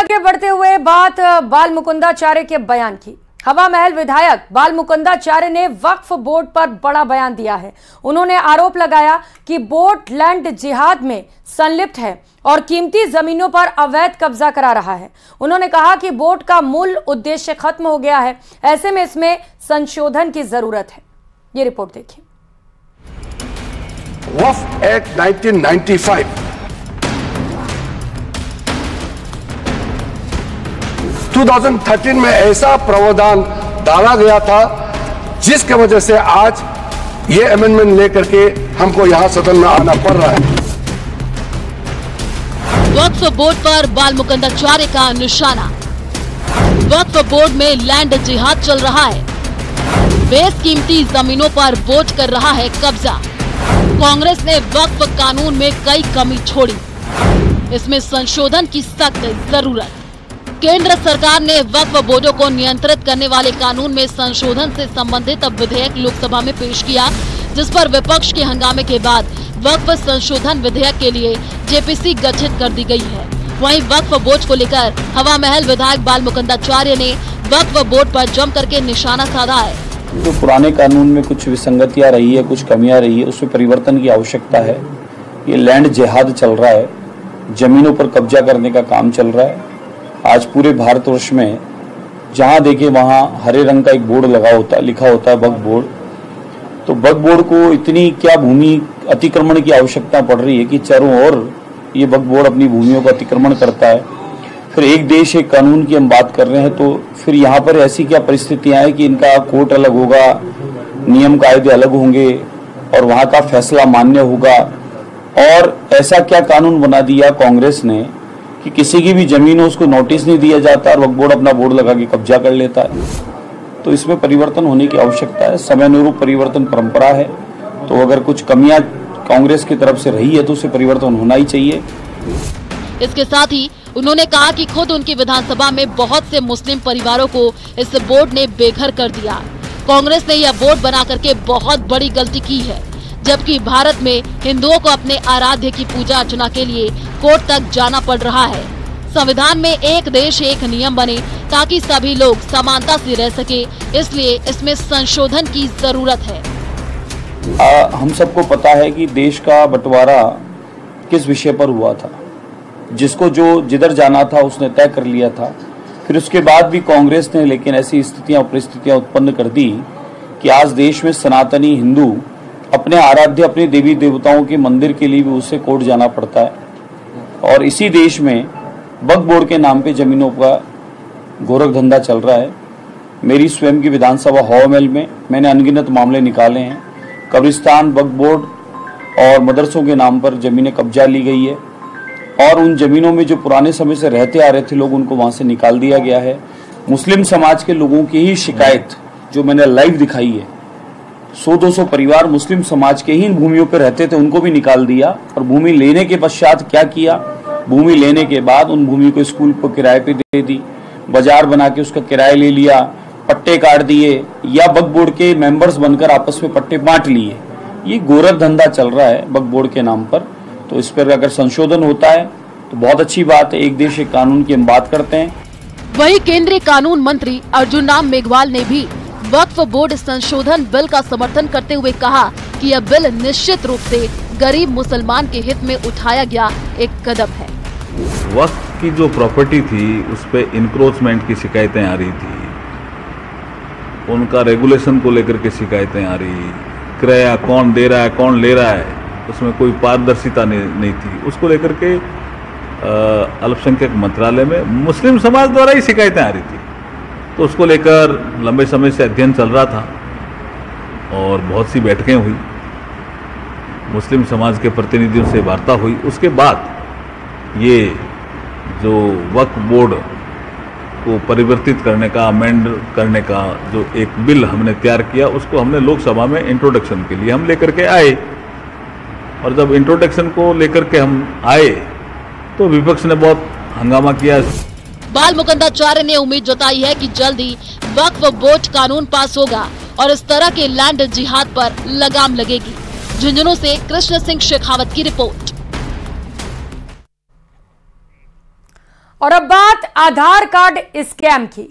आगे बढ़ते हुए बात बाल मुकुंदाचार्य के बयान की। हवा महल विधायक बाल मुकुंदाचार्य ने वक्फ बोर्ड पर बड़ा बयान दिया है। उन्होंने आरोप लगाया कि बोर्ड लैंड जिहाद में संलिप्त है और कीमती जमीनों पर अवैध कब्जा करा रहा है। उन्होंने कहा कि बोर्ड का मूल उद्देश्य खत्म हो गया है, ऐसे में इसमें संशोधन की जरूरत है। ये रिपोर्ट देखिए। वक्फ एक्ट 1995 2013 में ऐसा प्रावधान डाला गया था जिसके वजह से आज ये अमेंडमेंट लेकर के हमको यहां सदन में आना पड़ रहा है। वक्फ बोर्ड पर बाल मुकुंदाचार्य का निशाना। वक्फ बोर्ड में लैंड जिहाद चल रहा है। बेशकीमती जमीनों पर बोर्ड कर रहा है कब्जा। कांग्रेस ने वक्फ कानून में कई कमी छोड़ी, इसमें संशोधन की सख्त जरूरत। केंद्र सरकार ने वक्फ बोर्डों को नियंत्रित करने वाले कानून में संशोधन से संबंधित विधेयक लोकसभा में पेश किया, जिस पर विपक्ष के हंगामे के बाद वक्फ संशोधन विधेयक के लिए जेपीसी गठित कर दी गई है। वहीं वक्फ बोर्ड को लेकर हवा महल विधायक बाल मुकुंदाचार्य ने वक्फ बोर्ड पर जम करके निशाना साधा है। जो पुराने कानून में कुछ विसंगतियां रही है, कुछ कमियां रही है, उसमें परिवर्तन की आवश्यकता है। ये लैंड जिहाद चल रहा है, जमीनों पर कब्जा करने का काम चल रहा है। आज पूरे भारतवर्ष में जहां देखे वहां हरे रंग का एक बोर्ड लिखा होता है वक्फ बोर्ड। तो वक्फ बोर्ड को इतनी क्या भूमि अतिक्रमण की आवश्यकता पड़ रही है कि चारों ओर ये वक्फ बोर्ड अपनी भूमियों का अतिक्रमण करता है। फिर एक देश एक कानून की हम बात कर रहे हैं, तो फिर यहाँ पर ऐसी क्या परिस्थितियां हैं कि इनका कोर्ट अलग होगा, नियम कायदे अलग होंगे और वहां का फैसला मान्य होगा। और ऐसा क्या कानून बना दिया कांग्रेस ने कि किसी की भी जमीन हो उसको नोटिस नहीं दिया जाता और वक्फ बोर्ड अपना बोर्ड लगा के कब्जा कर लेता है। तो इसमें परिवर्तन होने की आवश्यकता है। समय अनुरूप परिवर्तन परंपरा है, तो अगर कुछ कमियां कांग्रेस की तरफ से रही है तो उसे परिवर्तन होना ही चाहिए। इसके साथ ही उन्होंने कहा कि खुद उनकी विधानसभा में बहुत से मुस्लिम परिवारों को इस बोर्ड ने बेघर कर दिया। कांग्रेस ने यह बोर्ड बना करके बहुत बड़ी गलती की है, जबकि भारत में हिंदुओं को अपने आराध्य की पूजा अर्चना के लिए कोर्ट तक जाना पड़ रहा है। संविधान में एक देश एक नियम बने ताकि सभी लोग समानता से रह सके, इसलिए इसमें संशोधन की जरूरत है। हम सबको पता है कि देश का बंटवारा किस विषय पर हुआ था। जिसको जो जिधर जाना था उसने तय कर लिया था। फिर उसके बाद भी कांग्रेस ने लेकिन ऐसी स्थितियां और परिस्थितियां उत्पन्न कर दी कि आज देश में सनातनी हिंदू अपने आराध्य अपने देवी देवताओं के मंदिर के लिए भी उसे कोर्ट जाना पड़ता है। और इसी देश में वक्फ बोर्ड के नाम पे जमीनों का गोरख धंधा चल रहा है। मेरी स्वयं की विधानसभा हवा महल में मैंने अनगिनत मामले निकाले हैं। कब्रिस्तान, वक्फ बोर्ड और मदरसों के नाम पर जमीनें कब्जा ली गई है और उन जमीनों में जो पुराने समय से रहते आ रहे थे लोग, उनको वहां से निकाल दिया गया है। मुस्लिम समाज के लोगों की ही शिकायत जो मैंने लाइव दिखाई है, 100-200 परिवार मुस्लिम समाज के ही भूमियों पर रहते थे, उनको भी निकाल दिया। और भूमि लेने के पश्चात क्या किया, भूमि लेने के बाद उन भूमि को स्कूल को किराए पे दे दी, बाजार बना के उसका किराया ले लिया, पट्टे काट दिए या वक्फ बोर्ड के मेंबर्स बनकर आपस में पट्टे बांट लिए। ये गोरख धंधा चल रहा है वक्फ बोर्ड के नाम पर। तो इस पर अगर संशोधन होता है तो बहुत अच्छी बात है। एक देश एक कानून की हम बात करते हैं। वहीं केंद्रीय कानून मंत्री अर्जुन राम मेघवाल ने भी वक्फ बोर्ड संशोधन बिल का समर्थन करते हुए कहा कि यह बिल निश्चित रूप से गरीब मुसलमान के हित में उठाया गया एक कदम है। वक्फ की जो प्रॉपर्टी थी उस पे इंक्रोचमेंट की शिकायतें आ रही थी, उनका रेगुलेशन को लेकर के शिकायतें आ रही, किराया कौन दे रहा है कौन ले रहा है, उसमें कोई पारदर्शिता नहीं थी। उसको लेकर के अल्पसंख्यक मंत्रालय में मुस्लिम समाज द्वारा ही शिकायतें आ रही थी। तो उसको लेकर लंबे समय से अध्ययन चल रहा था और बहुत सी बैठकें हुई, मुस्लिम समाज के प्रतिनिधियों से वार्ता हुई। उसके बाद ये जो वक्फ बोर्ड को परिवर्तित करने का, अमेंड करने का जो एक बिल हमने तैयार किया, उसको हमने लोकसभा में इंट्रोडक्शन के लिए हम लेकर के आए। और जब इंट्रोडक्शन को लेकर के हम आए तो विपक्ष ने बहुत हंगामा किया। बाल मुकुंदाचार्य ने उम्मीद जताई है कि जल्द ही वक्फ बोर्ड कानून पास होगा और इस तरह के लैंड जिहाद पर लगाम लगेगी। झुंझुनू से कृष्ण सिंह शेखावत की रिपोर्ट। और अब बात आधार कार्ड स्कैम की।